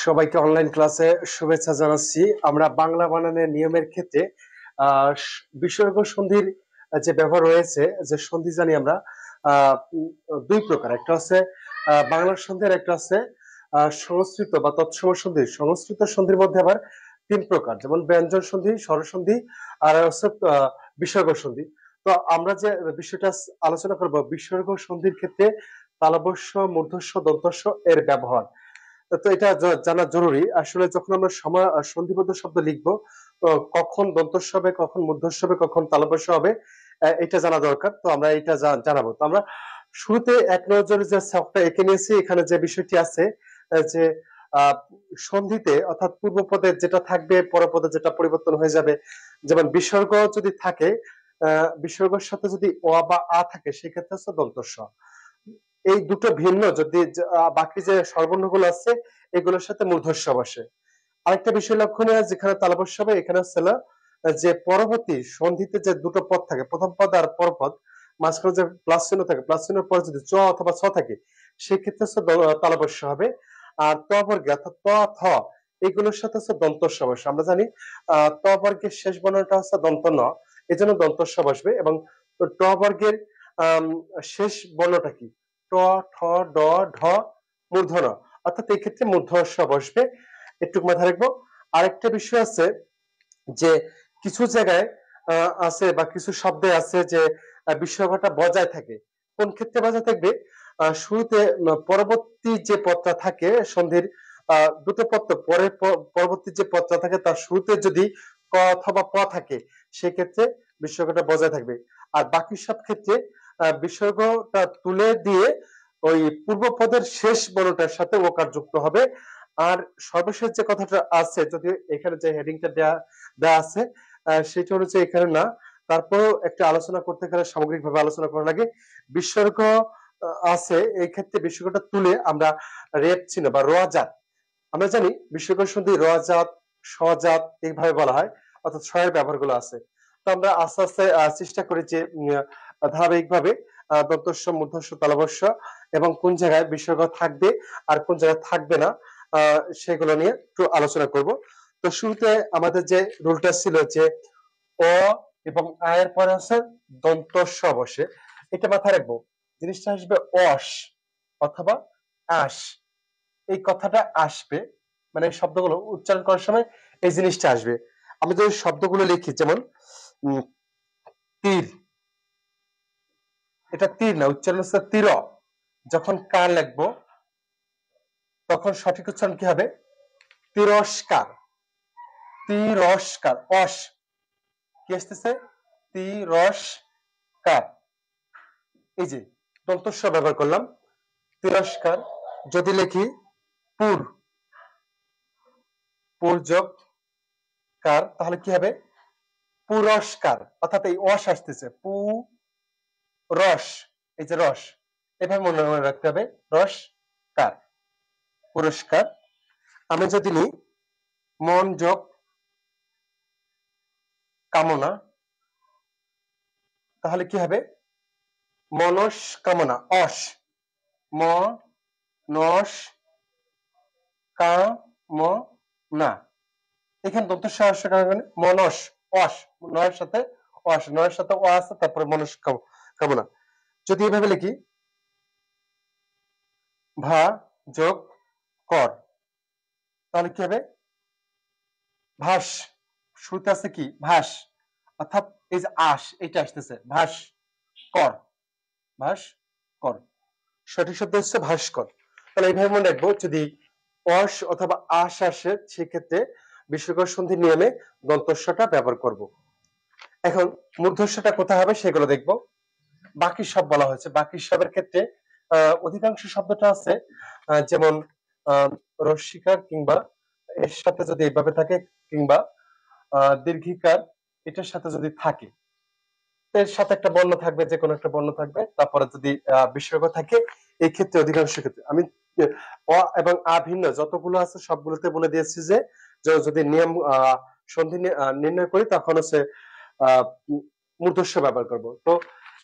সবাইকে অনলাইন ক্লাসে শুভেচ্ছা জানাচ্ছি। আমরা বাংলা বানানের নিয়মের ক্ষেত্রে বিসর্গ সন্ধির যে ব্যবহার রয়েছে, যে সন্ধি জানি আমরা দুই প্রকার। একটা হচ্ছে বাংলা সন্ধি, আর একটা হচ্ছে সংস্কৃত বা তৎসম সন্ধি। সংস্কৃত সন্ধির মধ্যে আবার তিন প্রকার, যেমন ব্যঞ্জন সন্ধি, স্বরসন্ধি, আর হচ্ছে বিসর্গ সন্ধি। তো আমরা যে বিষয়টা আলোচনা করব, বিসর্গ সন্ধির ক্ষেত্রে তালব্য, মূর্ধস্ব, দন্তস্ব এর ব্যবহার। তো এটা জানা জরুরি। আসলে যখন আমরা সন্ধিবদ্ধ শব্দ লিখবো, তো কখন দন্তস্ব হবে, কখন মূর্ধস্ব হবে, কখন তালব্য হবে, এটা জানা দরকার। তো আমরা এটা জানাবো। তো আমরা শুরুতে এক নজরে যে ছকটা এঁকে নিয়েছি, এখানে যে বিষয়টি আছে যে আহ সন্ধিতে, অর্থাৎ পূর্ব পদে যেটা থাকবে পরপদে যেটা পরিবর্তন হয়ে যাবে। যেমন বিসর্গ যদি থাকে, বিসর্গের সাথে যদি অ বা আ থাকে, সেক্ষেত্রে হচ্ছে দন্তস্ব। এই দুটো ভিন্ন। যদি বাকি যে স্বরবর্ণগুলো আছে, এগুলোর সাথে মূর্ধস্ব বসে। আরেকটা বিষয় লক্ষণীয়, যেখানে তালব্য হবে, এখানে হচ্ছে যে পরবর্তী সন্ধিতে যে দুটো পদ থাকে, প্রথম পদ আর পরপদ, মাঝখানে যে প্লাস চিহ্ন থাকে, প্লাস চিহ্নের পরে যদি চ অথবা ছ থাকে, সেক্ষেত্রে হচ্ছে তালব্য হবে। আর ত বর্গে অর্থাৎ ত, থ, এগুলোর সাথে হচ্ছে দন্তস্ব বসে। আমরা জানি ত বর্গের শেষ বর্ণটা হচ্ছে দন্ত ন, এই জন্য দন্তস্ব বসবে। এবং ট বর্গের শেষ বর্ণটা কি? ট, ঠ, ড, ঢ, মূর্ধন্য, অর্থাৎ এই ক্ষেত্রে মূর্ধস্ব বসবে। একটু মাথায় রাখবো। আরেকটা বিষয় আছে যে কিছু জায়গায় আছে বা কিছু শব্দে আছে যে বিসর্গটা বজায় থাকে। কোন ক্ষেত্রে বজায় থাকবে? শুরুতে পরবর্তী যে পদটা থাকে সন্ধির, দুটো পদ তো পরে, পরবর্তী যে পদটা থাকে তার শুরুতে যদি ক অথবা প থাকে, সেক্ষেত্রে বিসর্গটা বজায় থাকবে। আর বাকি সব ক্ষেত্রে বিসর্গটা তুলে দিয়ে ওই পূর্ব পদের শেষ বর্ণটার সাথে ওকার যুক্ত হবে। আর সর্বশেষ যে কথাটা আছে, যদি এখানে যে হেডিংটা দেয়া আছে সেটা হচ্ছে এখানে না, তারপরেও একটা আলোচনা করতে গেলে সামগ্রিকভাবে আলোচনা করা লাগে। বিসর্গ আছে, এই ক্ষেত্রে বিসর্গটা তুলে আমরা রেপ চিহ্ন বা রোয়াজাত, আমরা জানি বিসর্গ সন্ধি রোয়াজাত, সজাত এইভাবে বলা হয়, অর্থাৎ ছয়ের ব্যবহারগুলো আছে। তো আমরা আস্তে আস্তে চেষ্টা করি যে ধারাবাহিকভাবে দন্তস্ব, মূর্ধস্ব, তালব্য এবং কোন জায়গায় বিসর্গ থাকবে আর কোন জায়গায় থাকবে না, সেগুলো নিয়ে একটু আলোচনা করব। তো শুরুতে আমাদের যে রুলটা ছিল যে অ এবং আয়ের পরে আছে দন্তস্ব বসে, এটা মাথায় রাখবো। জিনিসটা আসবে অস অথবা আস, এই কথাটা আসবে, মানে শব্দগুলো উচ্চারণ করার সময় এই জিনিসটা আসবে। আমি যদি শব্দগুলো লিখি, যেমন তীর, এটা তীর না, উচ্চারণ হচ্ছে তীর। যখন কার লিখবো, তখন সঠিক উচ্চারণ কি হবে? তিরস্কার। তিরস্কার, অস কি আসতেছে? তিরস্কার। এই যে দন্তস্ব ব্যবহার করলাম, তিরস্কার। যদি লিখি পুর, পুর যোগ কার, তাহলে কি হবে? পুরস্কার। অর্থাৎ এই অস আসতেছে, পু রস, এই যে রস, এভাবে মনে রাখতে হবে, রস কার, পুরস্কার। আমি যদি নিই মন যোগ কামনা, তাহলে কি হবে? মনস্কামনা, অস, ম নস কামনা। এখানে দন্তস্ব আসার কারণে মনস, অস, নয়ের সাথে অস, নয়ের সাথে অ আছে, তারপরে মনস্কামনা। যদি এভাবে লিখি ভা যোগ কর, তাহলে কি হবে? ভাস, শুরুতে আছে কি? ভাস, অর্থাৎ এই যে আস, এটা আসতেছে ভাস কর, ভাস কর। সঠিক শব্দ হচ্ছে ভাস্কর। তাহলে এইভাবে মনে রাখবো, যদি অস অথবা আস আসে, সেক্ষেত্রে বিসর্গ সন্ধি নিয়মে দন্তস্বটা ব্যবহার করব। এখন মূর্ধস্বটা কোথায় হবে সেগুলো দেখবো। বাকি সব বলা হয়েছে, বাকি সবের ক্ষেত্রে অধিকাংশ শব্দটা আছে, যেমন রস্বীকার, কিংবা এর সাথে যদি এইভাবে থাকে, কিংবা দীর্ঘিকার এটার সাথে যদি থাকে, এর সাথে একটা বর্ণ থাকবে, যে কোনো একটা বর্ণ থাকবে, তারপরে যদি বিসর্গ থাকে, এই ক্ষেত্রে অধিকাংশ ক্ষেত্রে আমি অ এবং আ ভিন্ন যতগুলো আছে সবগুলোতে বলে দিয়েছি যে যদি নিয়ম সন্ধি নির্ণয় করি, তখন হচ্ছে মূর্ধস্ব ব্যবহার করব। তো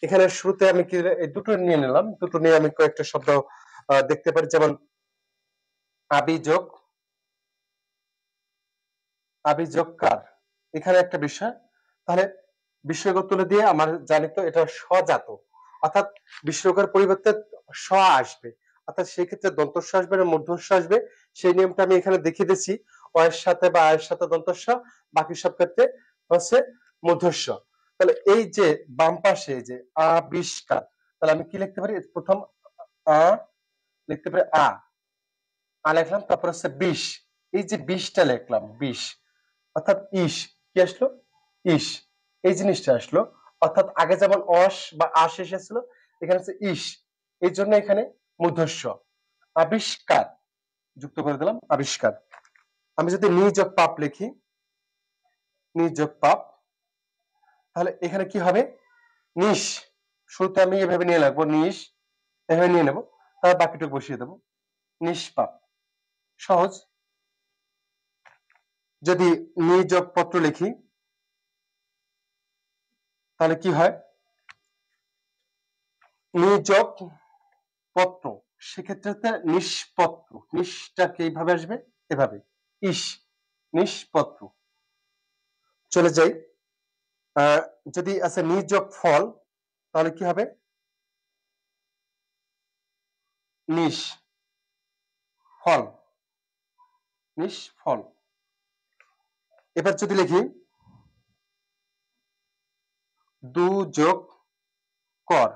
এখানে শুরুতে আমি কি এই দুটো নিয়ে নিলাম, দুটো নিয়ে আমি কয়েকটা শব্দ দেখতে পারি, যেমন আবি যোগ আবি যোগ কার, এখানে একটা বিষয়। তাহলে বিস্ময়কর তুলে দিয়ে আমার জানি তো এটা স্বজাত, অর্থাৎ বিস্ময়কর পরিবর্তে স আসবে, অর্থাৎ সেই ক্ষেত্রে দন্তস্ব আসবে না মূর্ধস্ব আসবে। সেই নিয়মটা আমি এখানে দেখিয়ে দিচ্ছি, অ এর সাথে বা আয়ের সাথে দন্তস্ব, বাকি সব ক্ষেত্রে হচ্ছে মূর্ধস্ব। তাহলে এই যে বাম পাশে যে আবিষ্কার, তাহলে আমি কি লিখতে পারি, প্রথম আ লিখতে পারি, আ লিখলাম, তারপর হচ্ছে 20, এই যে 20টা লিখলাম, 20 অর্থাৎ ইস, কি আসলো, ইস, এই জিনিসটা আসলো। অর্থাৎ আগে যেমন অস বা আশ এসেছিল, এখানে হচ্ছে ইস, এই জন্য এখানে মূর্ধস্ব। আবিষ্কার যুক্ত করে দিলাম, আবিষ্কার। আমি যদি নি যোগ পাপ লিখি, নি যোগ পাপ, তাহলে এখানে কি হবে, নিশ, শুরুতে আমি এভাবে নিয়ে লাগবো, নিশ, এভাবে নিয়ে নেব, তারপর বাকিটুকু বসিয়ে দেবো, নিষ্পাপ। সহজ। যদি নি যোগ পত্র লিখি, তাহলে কি হয়, নি যোগ পত্র, সেক্ষেত্রে নিষ্পত্র, নিষ্টাকে এইভাবে আসবে, এভাবে, ইস, নিষ্পত্র। চলে যাই, যদি আছে নিযোগ ফল, তাহলে কি হবে, নিস ফল, নিষ্ফল। এবার যদি লিখি দু যোগ কর,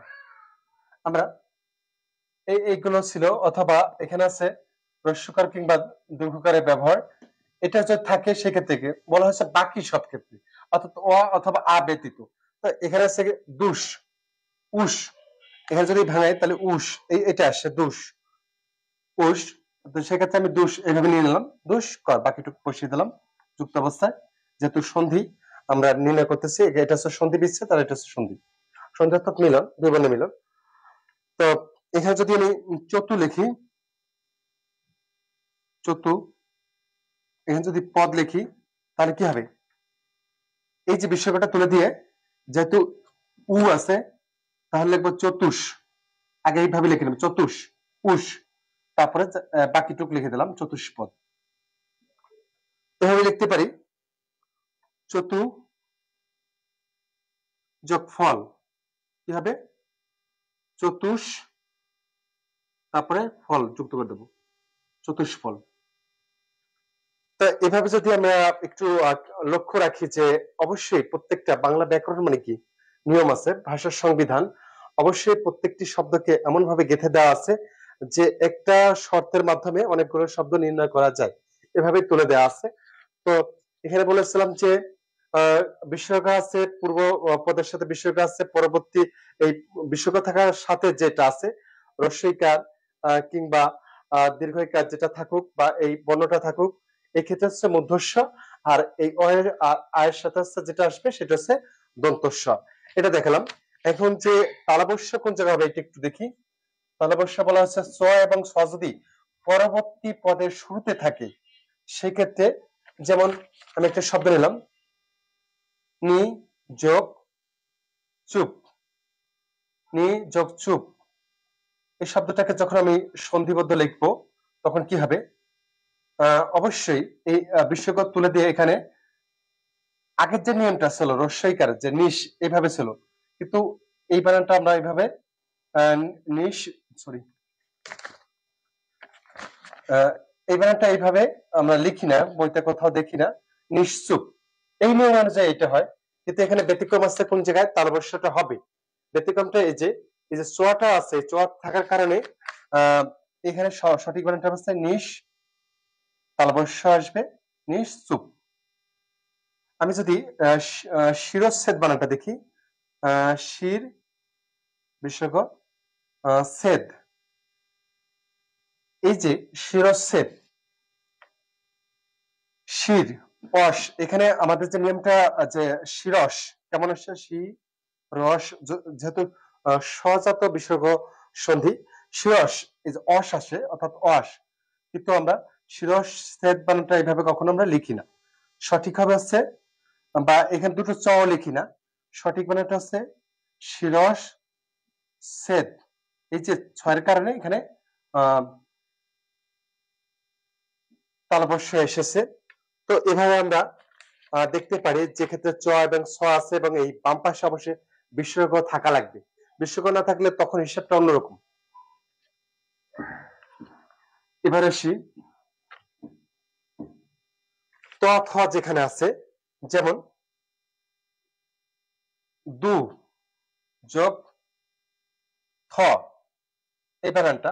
আমরা এইগুলো ছিল, অথবা এখানে আছে হ্রস্বকার কিংবা দীর্ঘকারের ব্যবহার, এটা যদি থাকে সেক্ষেত্রে বলা হয়েছে বাকি সব ক্ষেত্রে, অর্থাৎ অ অথবা আ ব্যতীত। তো এখানে আছে দুষ, উষ, এখানে যদি ভাঙাই তাহলে উষ, এটা আসছে দুষ, উষ। তো সেক্ষেত্রে আমি দুষ এভাবে নিয়ে নিলাম, দুষ কর, বাকিটুকু বসিয়ে দিলাম যুক্ত অবস্থায়, যেহেতু সন্ধি আমরা নির্ণয় করতেছি, এটা হচ্ছে সন্ধি বিচ্ছেদ, আর এটা হচ্ছে সন্ধি, সন্ধি অর্থাৎ মিলন, দুই বর্ণের মিলন। তো এখানে যদি আমি চতু লিখি, চতু, এখানে যদি পদ লিখি, তাহলে কি হবে, এই যে বিস্ময়করটা তুলে দিয়ে, যেহেতু উ আছে, তাহলে লিখবো চতুষ, আগে এইভাবে লিখে নেব, চতুষ, উষ, তারপরে বাকিটুক লিখে দিলাম চতুষ্পদ। এভাবে লিখতে পারি, চতু যোগ ফল, কি হবে, চতুষ, তারপরে ফল যুক্ত করে দেবো, চতুষ্ফল। তা এভাবে যদি আমরা একটু লক্ষ্য রাখি যে অবশ্যই প্রত্যেকটা বাংলা ব্যাকরণ মানে কি, নিয়ম আছে, ভাষার সংবিধান, অবশ্যই প্রত্যেকটি শব্দকে এমন ভাবে গেঁথে দেওয়া আছে যে একটা শর্তের মাধ্যমে অনেকগুলো শব্দ নির্ণয় করা যায়, এভাবে তুলে দেওয়া আছে। তো এখানে বলেছিলাম যে বিস্ময়কর আছে, পূর্ব পদের সাথে বিস্ময়কর আছে, পরবর্তী এই বিস্ময়কর থাকার সাথে যেটা আছে রস্বইকার কিংবা দীর্ঘইকার যেটা থাকুক বা এই বর্ণটা থাকুক, এই ক্ষেত্রে হচ্ছে মধ্যস্ব, আর এই অয়ের আয়ের সাথে হচ্ছে যেটা আসবে সেটা হচ্ছে দন্তস্ব। এটা দেখালাম। এখন যে তালবস্য কোন জায়গায় হবে এটা একটু দেখি। তালবস্য বলা হচ্ছে স এবং স যদি পরবর্তী পদের শুরুতে থাকে, সেক্ষেত্রে যেমন আমি একটা শব্দ নিলাম, নি যোগ চুপ, নি যোগ চুপ, এই শব্দটাকে যখন আমি সন্ধিবদ্ধ লিখবো, তখন কি হবে, অবশ্যই এই বিস্ময়কর তুলে দিয়ে এখানে আগের যে নিয়মটা ছিল রস্বইকার যে নিশ, এইভাবে ছিল, কিন্তু এই বানানটা আমরা এইভাবে নিশ, সরি, এই বানানটা এইভাবে আমরা লিখি না, বইতে কোথাও দেখি না, নিশ্চুপ, এই নিয়ম অনুযায়ী এটা হয়। কিন্তু এখানে ব্যতিক্রম আছে কোন জায়গায়, তালবস্যটা হবে, ব্যতিক্রমটা এই যে চোয়াটা আছে, চোয়া থাকার কারণে এখানে সঠিক বানানটা হচ্ছে নিশ, তালবস্য আসবে, নিশ্চুপ। আমি যদি শিরচ্ছেদ বানানটা দেখি, শির বিসর্গ ছেদ, এই যে শিরচ্ছেদ, শির, অস, এখানে আমাদের যে নিয়মটা যে শিরস কেমন আসছে, রস, যেহেতু সজাত বিসর্গ সন্ধি, শিরস এই যে অস আসে, অর্থাৎ অস, কিন্তু আমরা শিরস ছেদ বানানটা এইভাবে কখনো আমরা লিখি না, সঠিক হবে হচ্ছে, বা এখানে দুটো চ লিখি না, সঠিক বানানটা হচ্ছে শিরস ছেদ, এই যে ছয়ের কারণে এখানে আহ তালবস্য এসেছে। তো এভাবে আমরা দেখতে পারি যে ক্ষেত্রে চ এবং ছ আছে এবং এই বাম পাশে অবশ্যই বিসর্গ থাকা লাগবে। বিসর্গ না থাকলে তখন হিসাবটা অন্যরকম। এবার আসি ত থ যেখানে আছে, যেমন দু যোগ থ, এই বানানটা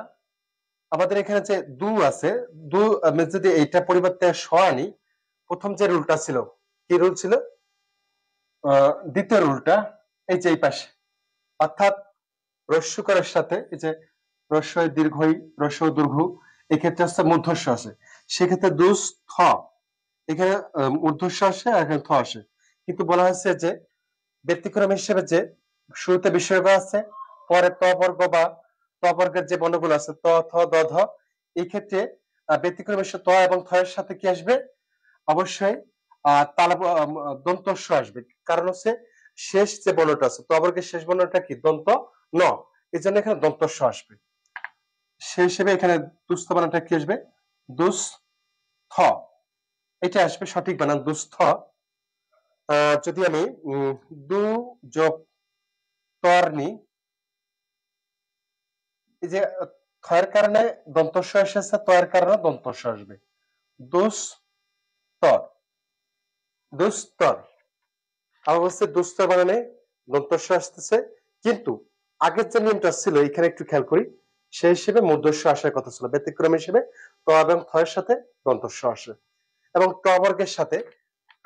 আমাদের এখানে যে দু আছে, দু আমি যদি এইটা পরিবর্তে স আনি, প্রথম যে রুলটা ছিল, কি রুল ছিল? দ্বিতীয় রুলটা এই যে এই পাশে, অর্থাৎ রস্যকরের সাথে এই যে রস্যই দীর্ঘই রস্য দীর্ঘ, এক্ষেত্রে হচ্ছে মূর্ধস্য আছে, সেক্ষেত্রে দুস থ, এখানে মূর্ধস্য আসে আর এখানে থ আসে। কিন্তু বলা হয়েছে যে ব্যতিক্রম হিসেবে যে শুরুতে বিসর্গ আছে, পরে ত বর্গ বা ত বর্গের যে বর্ণগুলো আছে ত থ দ ধ, এই ক্ষেত্রে ব্যতিক্রম হিসেবে ত এবং থ এর সাথে কি আসবে? অবশ্যই তালা দন্ত স আসবে। কারণ হচ্ছে শেষ যে বর্ণটা আছে, ত বর্গের শেষ বর্ণটা কি? দন্ত ন, এই জন্য এখানে দন্ত স আসবে। সেই হিসেবে এখানে দুস্থ বানানটা কি আসবে? দুস থ, এটা আসবে সঠিক বানান দুস্থ। যদি আমি দু যোগ তর নি, এই যে থয়ের কারণে দন্তস্ব এসেছে, তয়ের কারণে দন্তস্ব আসবে। দুস্তর, দুস্তর, অবশ্যই দুস্তর বানানে দন্তস্ব আসতেছে, কিন্তু আগের যে নিয়মটা ছিল এখানে একটু খেয়াল করি, সেই হিসেবে মূর্ধস্ব আসার কথা ছিল, ব্যতিক্রম হিসেবে ত এবং থয়ের সাথে দন্তস্ব আসে। এবং ট বর্গের সাথে,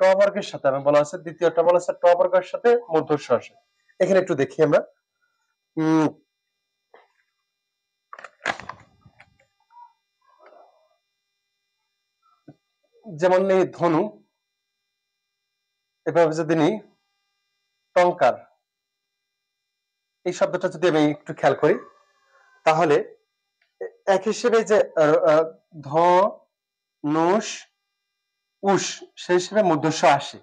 ট বর্গের সাথে আমি বলা আছে, দ্বিতীয়টা বলা আছে ট বর্গের সাথে মূর্ধস্ব আসে। এখানে একটু দেখি আমরা, যেমন এই ধনু, এভাবে যদি নিই টঙ্কার, এই শব্দটা যদি আমি একটু খেয়াল করি, তাহলে এক হিসেবে যে ধ নুস উস, সেই হিসেবে মূর্ধস্ব আসে,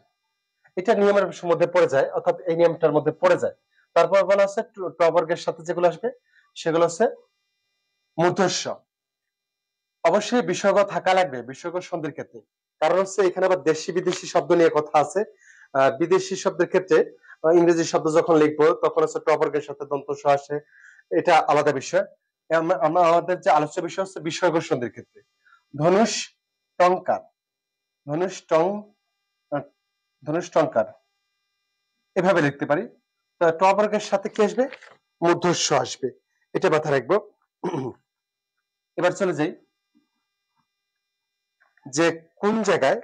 এটা নিয়মের মধ্যে পড়ে যায়, অর্থাৎ এই নিয়মটার মধ্যে পড়ে যায়। তারপর বলা আছে ট বর্গের সাথে যেগুলো আসবে সেগুলো হচ্ছে মূর্ধস্ব। অবশ্যই বিসর্গ থাকা লাগবে বিসর্গ সন্ধির ক্ষেত্রে, কারণ হচ্ছে এখানে আবার দেশি বিদেশি শব্দ নিয়ে কথা আছে। বিদেশি শব্দের ক্ষেত্রে ইংরেজি শব্দ যখন লিখবো তখন হচ্ছে ট বর্গের সাথে দন্ত স আসে, এটা আলাদা বিষয়। আমরা আমাদের যে আলোচ্য বিষয় হচ্ছে বিসর্গ সন্ধির ক্ষেত্রে। ধনুষ টঙ্কার, ধনুষ টং, ধনুষ টঙ্কার, এভাবে লিখতে পারি। ট বর্গের সাথে কি আসবে? মূর্ধস্ব আসবে, এটা মাথায় রাখবো। এবার চলে যাই যে কোন জায়গায়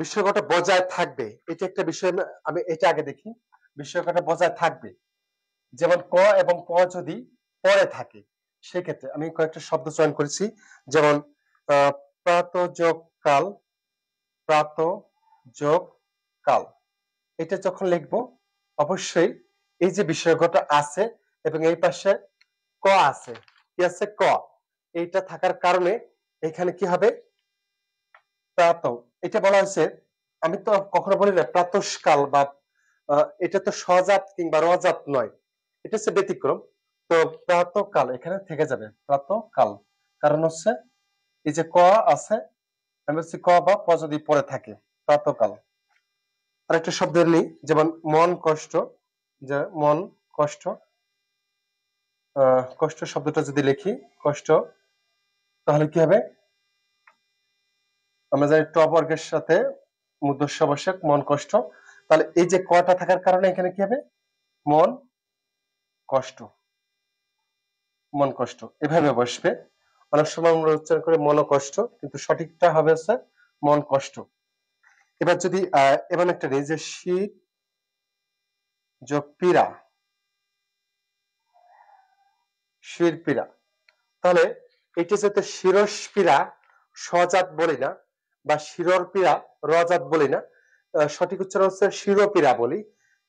বিস্ময়করটা বজায় থাকবে, এটা একটা বিষয়। আমি এটা আগে দেখি, বিস্ময়করটা বজায় থাকবে। যেমন ক এবং প যদি পরে থাকে, সেক্ষেত্রে আমি কয়েকটা শব্দ চয়ন করেছি, যেমন প্রাত যোগ কাল, প্রাত যোগ কাল, এটা যখন লিখবো অবশ্যই এই যে বিস্ময়করটা আছে এবং এই পাশে ক আছে, কি আছে? ক, এইটা থাকার কারণে এখানে কি হবে? প্রাত, এটা বলা হয়েছে, আমি তো কখনো বলি না প্রাতঃকাল বা এটা তো সজাত কিংবা রজাত নয়, এটা হচ্ছে ব্যতিক্রম। তো প্রাতঃকাল এখানে থেকে যাবে, প্রাতঃকাল, কারণ হচ্ছে এই যে ক আছে, আমি বলছি ক বা প যদি পরে থাকে, প্রাতঃকাল। আর একটা শব্দ নেই, যেমন মন কষ্ট, যে মন কষ্ট, কষ্ট শব্দটা যদি লিখি কষ্ট, তাহলে কি হবে? আমরা জানি ট বর্গের সাথে মূর্ধস্য বসে, মন কষ্ট, তাহলে এই যে কটা থাকার কারণে এখানে কি হবে? মন কষ্ট, মন কষ্ট, এভাবে বসবে। অনেক সময় আমরা উচ্চারণ করে মন কষ্ট, কিন্তু সঠিকটা হবে হচ্ছে মন কষ্ট। এবার যদি এমন একটা নেই যে শীত যোগ পীড়া, শির পীড়া, তাহলে এটা যাতে শিরস পীড়া সজাত বলি না, বা শিরর পীড়া রজাত বলি না, সঠিক উচ্চারণ হচ্ছে শিরোপীড়া বলি।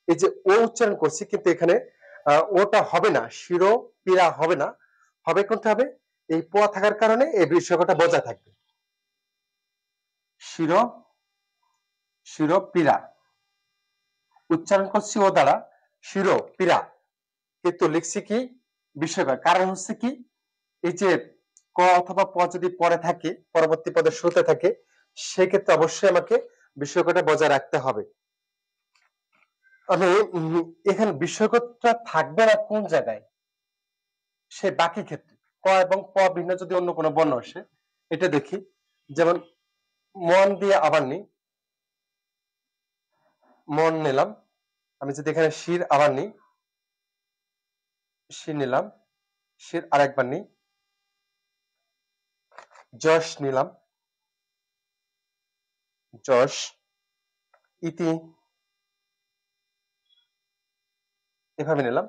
এই যে ও উচ্চারণ করছি, কিন্তু এখানে ওটা হবে না, শিরো পীড়া হবে না, হবে কোনটা হবে? এই পোয়া থাকার কারণে এই বিসর্গটা বজায় থাকবে, শিরো, শিরোপীড়া, উচ্চারণ করছি ও দ্বারা শিরোপীড়া, কিন্তু লিখছি কি বিসর্গ, কারণ হচ্ছে কি এই যে ক অথবা প যদি পরে থাকে, পরবর্তী পদের শুরুতে থাকে, সেক্ষেত্রে অবশ্যই আমাকে বিস্ময়করটা বজায় রাখতে হবে। আমি এখানে বিস্ময়করটা থাকবে না কোন জায়গায়, সে বাকি ক্ষেত্রে ক এবং প ভিন্ন যদি অন্য কোনো বর্ণ আসে, এটা দেখি। যেমন মন দিয়ে আবার নিই, মন নিলাম। আমি যদি এখানে শির আবার নিই, শির নিলাম, শির আরেকবার নিই, যশ নিলাম, যশ, ইতি এভাবে নিলাম।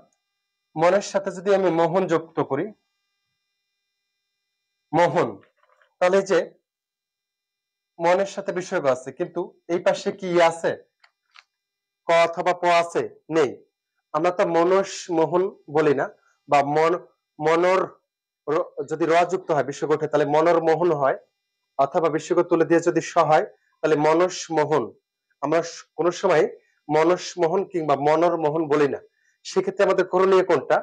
মনের সাথে যদি আমি মোহন যুক্ত করি, মোহন, তাহলে যে মনের সাথে বিসর্গ আছে, কিন্তু এই পাশে কি আছে, ক অথবা প আছে, নেই। আমরা তো মনস মোহন বলি না, বা মনর যদি র যুক্ত হয় বিসর্গ ওঠে তাহলে মনর মোহন হয়, অথবা বিসর্গ তুলে দিয়ে যদি স হয় তাহলে মনস মোহন। আমরা কোন সময় মনস মোহন কিংবা মনর মোহন বলি না। সেক্ষেত্রে আমাদের করণীয় কোনটা,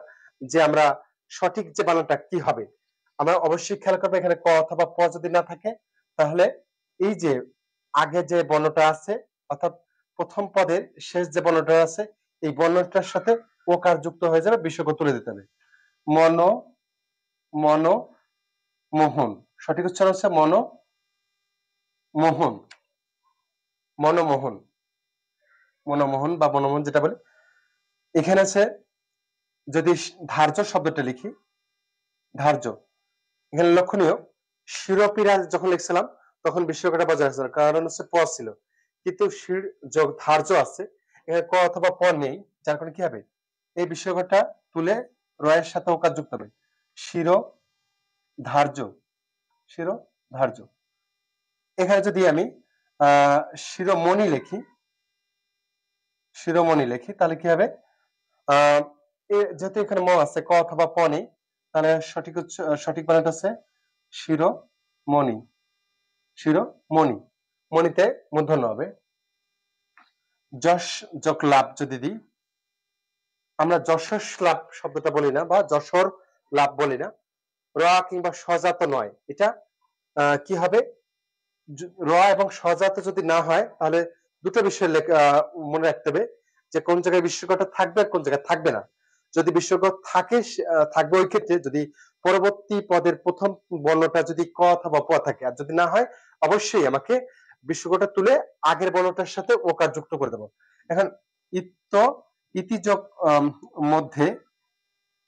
যে আমরা সঠিক যে বানানটা কি হবে, আমরা অবশ্যই খেয়াল করবো এখানে ক অথবা প যদি না থাকে, তাহলে এই যে আগে যে বর্ণটা আছে, অর্থাৎ প্রথম পদের শেষ যে বর্ণটা আছে, এই বর্ণটার সাথে ওকার যুক্ত হয়ে যাবে, বিসর্গ তুলে দিতে হবে। মন, মন, মোহন, সঠিক উচ্চারণ হচ্ছে মন মোহন, মনমোহন, মনমোহন বা মনমোহন যেটা বলে। এখানে আছে যদি ধার্য শব্দটা লিখি, ধার্য, এখানে লক্ষণীয় শিরোপীরা যখন লিখছিলাম তখন বিস্ময়করটা বজায় রাখছিল, কারণ হচ্ছে প ছিল, কিন্তু শির যোগ ধার্য আছে, এখানে ক অথবা প নেই, যার কারণে কি হবে, এই বিস্ময়করটা তুলে রয়ের সাথে ওকার যুক্ত হবে, শির ধার্য, শির ধার্য। এখানে যদি আমি শিরোমণি লিখি, শিরোমণি লিখি, তাহলে কি হবে, যেহেতু এখানে ম আছে, ক অথবা প নেই, তাহলে সঠিক বানানটা আছে শিরোমণি, শিরোমণি, মণিতে মূর্ধন্য হবে। যশ যোগ লাভ যদি দিই, আমরা যশস লাভ শব্দটা বলি না, বা যশোর লাভ বলি না, র কিংবা সজাত নয়, এটা কি হবে, র এবং সজাত যদি না হয় তাহলে দুটো বিষয় মনে রাখতে হবে, যে কোন জায়গায় বিস্ময়করটা থাকবে আর কোন জায়গায় থাকবে না। যদি বিস্ময়কর থাকে থাকবে ওই ক্ষেত্রে যদি পরবর্তী পদের প্রথম বর্ণটা যদি ক অথবা প থাকে, আর যদি না হয় অবশ্যই আমাকে বিস্ময়করটা তুলে আগের বর্ণটার সাথে ওকার যুক্ত করে দেবো। এখন ইত্ত, ইতিযোগ মধ্যে,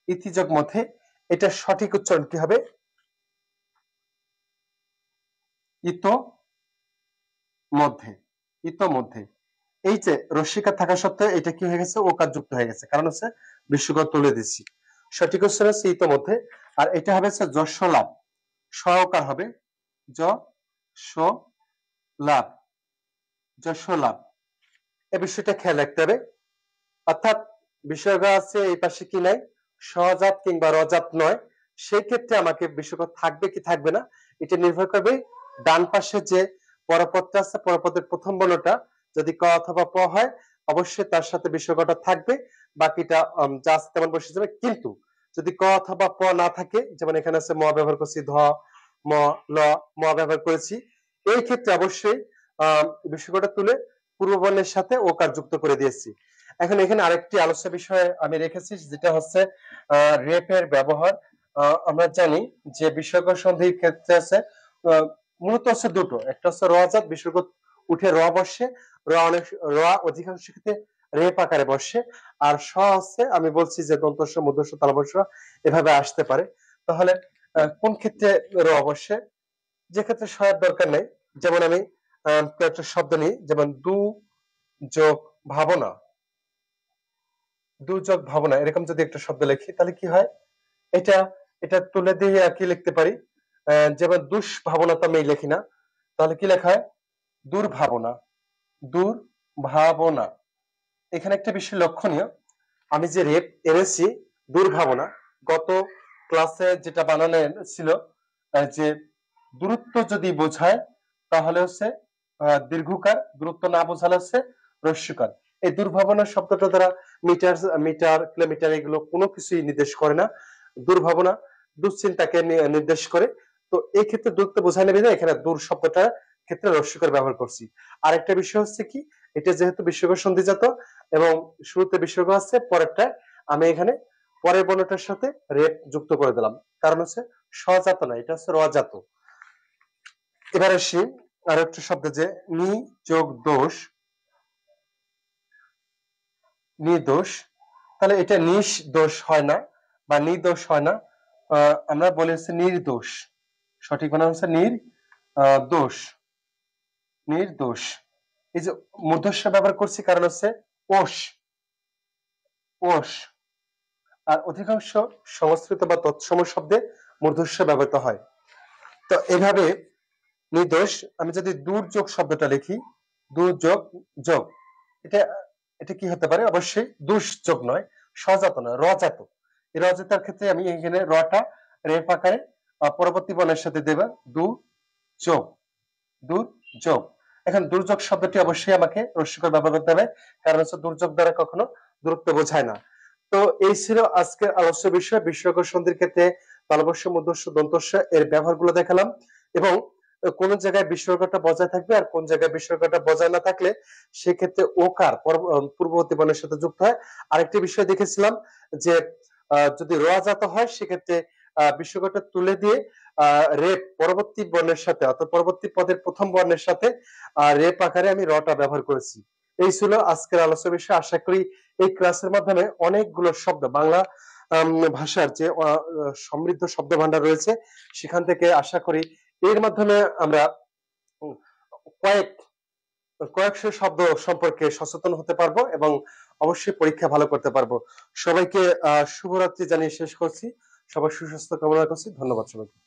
ইতিযোগ মধ্যে, এটা সঠিক উচ্চারণ কি হবে, ইত মধ্যে, ইতোমধ্যে। এই যে রস্বীকার থাকা সত্ত্বেও এটা কি হয়ে গেছে, ওকার যুক্ত হয়ে গেছে, কারণ হচ্ছে বিস্ময়কর তুলে দিচ্ছি। সঠিক উচ্চারণ হচ্ছে ইতোমধ্যে। আর এটা হবে হচ্ছে যশ লাভ, সহকার হবে য স লাভ, যশ লাভ। এই বিষয়টা খেয়াল রাখতে হবে। অর্থাৎ বিসর্গ আছে এই পাশে কি নাই, সজাত কিংবা রজাত নয়, সেই ক্ষেত্রে আমাকে বিসর্গ থাকবে কি থাকবে না, এটা নির্ভর করবে ডান পাশে যে পরপদটা আছে, পরপদের প্রথম বর্ণটা যদি ক অথবা প হয় অবশ্যই তার সাথে বিসর্গটা থাকবে, বাকিটা যা আছে তেমন বসে যাবে। কিন্তু যদি ক অথবা প না থাকে, যেমন এখানে আছে ম ব্যবহার করছি, ধ, ম, ল, ম ব্যবহার করেছি, এই ক্ষেত্রে অবশ্যই বিসর্গটা তুলে পূর্ব বর্ণের সাথে ওকার যুক্ত করে দিয়েছি। এখন এখানে আরেকটি আলোচ্য বিষয় আমি রেখেছি, যেটা হচ্ছে রেপের ব্যবহার। আমরা জানি যে বিসর্গ সন্ধির ক্ষেত্রে আছে মূলত হচ্ছে দুটো, একটা হচ্ছে রজাত, বিসর্গ উঠে র বসে, র অধিকাংশ ক্ষেত্রে রেপ আকারে বসে, আর স হচ্ছে আমি বলছি যে দন্তস্ব, মূর্ধস্ব, তালবস্য এভাবে আসতে পারে। তাহলে কোন ক্ষেত্রে র বসে, যে ক্ষেত্রে সয়ের দরকার নেই, যেমন আমি একটা শব্দ নিই, যেমন দু যোগ ভাবনা, দুযোগ ভাবনা, এরকম যদি একটা শব্দ লিখি তাহলে কি হয়, এটা এটা তুলে দিয়ে আর কি লিখতে পারি, যেমন দুষ্ভাবনা তো আমি লিখি না, তাহলে কি লেখা হয়, দুর্ভাবনা, দুর্ভাবনা। এখানে একটা বিষয় লক্ষণীয়, আমি যে রেপ এনেছি দুর্ভাবনা, গত ক্লাসে যেটা বানানো ছিল, যে দূরত্ব যদি বোঝায় তাহলে হচ্ছে দীর্ঘকার, দূরত্ব না বোঝালে হচ্ছে হ্রস্বকার। এই দুর্ভাবনা শব্দটা দ্বারা মিটার, মিটার, কিলোমিটার এগুলো কোনো কিছুই নির্দেশ করে না। দুর্ভাবনা দুশ্চিন্তাকে নির্দেশ করে। তো এই ক্ষেত্রে দূরত্ব বোঝায় নেবে না, এখানে দূর শব্দটা ক্ষেত্রে রস্যইকার ব্যবহার করছি। আরেকটা বিষয় হচ্ছে কি, এটা যেহেতু বিসর্গ সন্ধিজাত এবং শুরুতে বিসর্গ আছে, পরেরটা আমি এখানে পরের বর্ণটার সাথে রেপ যুক্ত করে দিলাম, কারণ হচ্ছে স্বজাত না, এটা হচ্ছে রজাত। এবার আসি আর একটা শব্দ, যে নি যোগ দোষ, নির্দোষ। তাহলে এটা নিশ দোষ হয় না বা নির্দোষ হয় না, আমরা বলি হচ্ছে নির্দোষ। সঠিক বানান হচ্ছে দোষ, নির্দোষ। এই যে মূর্ধস্ব ব্যবহার করছি কারণ হচ্ছে ওষ, ওষ। আর অধিকাংশ সংস্কৃত বা তৎসম শব্দে মূর্ধস্ব ব্যবহৃত হয়। তো এভাবে নির্দোষ, আমি যদি দুর্যোগ শব্দটা লিখি, দুর্যোগ যোগ, এটা এটা কি হতে পারে, অবশ্যই দুষ্যোগ নয়, সজাত নয়, রজাত। এই রজাতার ক্ষেত্রে আমি এখানে রটা রেফ আকারে পরবর্তী বর্ণের সাথে দেবা দু যোগ, দুর্যোগ। এখন দুর্যোগ শব্দটি অবশ্যই আমাকে রস্যইকার ব্যবহার করতে হবে, কারণ হচ্ছে দুর্যোগ দ্বারা কখনো দূরত্ব বোঝায় না। তো এই ছিল আজকের আলোচ্য বিষয়, বিসর্গ সন্ধির ক্ষেত্রে তালবস্য, মূর্ধস্য, দন্তস্ব এর ব্যবহারগুলো দেখালাম, এবং কোন জায়গায় বিসর্গটা বজায় থাকবে আর কোন জায়গায় বিসর্গটা বজায় না থাকলে সেক্ষেত্রে ওকার পূর্ববর্তী বর্ণের সাথে যুক্ত হয়। আরেকটি বিষয় দেখেছিলাম যে যদি রজাত হয় সেক্ষেত্রে বিসর্গটা তুলে দিয়ে রেপ পরবর্তী বর্ণের সাথে, অর্থাৎ পরবর্তী পদের প্রথম বর্ণের সাথে রেপ আকারে আমি রটা ব্যবহার করেছি। এই ছিল আজকের আলোচনা বিষয়। আশা করি এই ক্লাসের মাধ্যমে অনেকগুলো শব্দ, বাংলা ভাষার যে সমৃদ্ধ শব্দ ভান্ডার রয়েছে সেখান থেকে আশা করি এর মাধ্যমে আমরা উম, কয়েক কয়েকশো শব্দ সম্পর্কে সচেতন হতে পারবো এবং অবশ্যই পরীক্ষা ভালো করতে পারবো। সবাইকে শুভরাত্রি জানিয়ে শেষ করছি। সবার সুস্বাস্থ্য কামনা করছি। ধন্যবাদ সবাইকে।